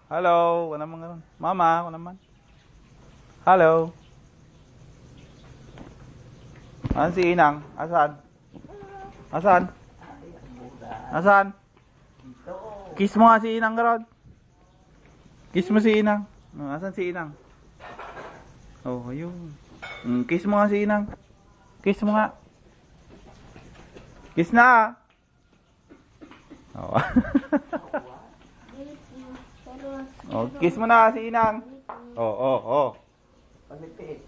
Hello. Ano naman ganun? Mama, ako naman. Hello. Asan si Inang? Asan? Asan? Asan? Kiss mo nga si Inang, Rod. Kiss mo si Inang. Asan si Inang? Oh, ayun. Kiss mo nga si Inang. Kiss mo nga. Kiss na. Oh. Oh, kiss mo na si Inang. Oh, oh, oh. Palipit.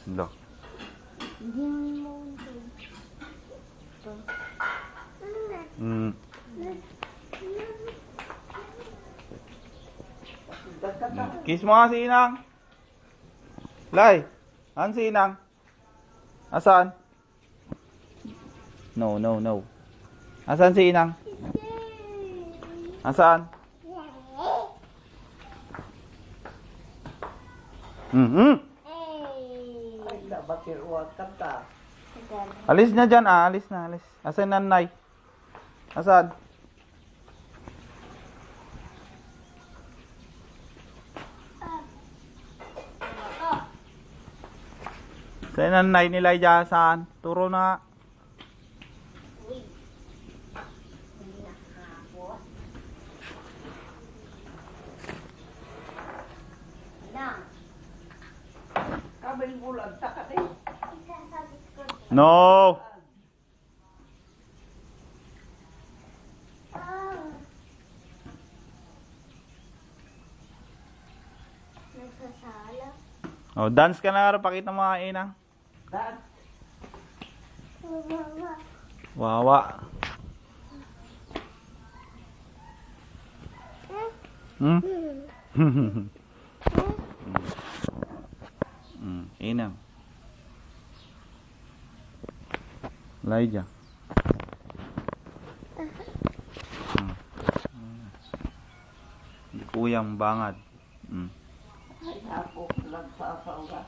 Alo. Kiss mo nga si Inang. Lai, asan si Inang? Asan? No, no, no. Asan si Inang? Asan? Ay, bakit uwag ka? Alis na dyan, alis na, alis. Asan nanay? Asan? Asan nanay nila dyan, saan? Turo na. Kabel bulan, takat eh. No! Nagsasala. Oh, dance ka na, pakita mo nga Inang. Dad, Wawa. Inang. Laija. Kuyang bangad. ay ako, nagsasawa.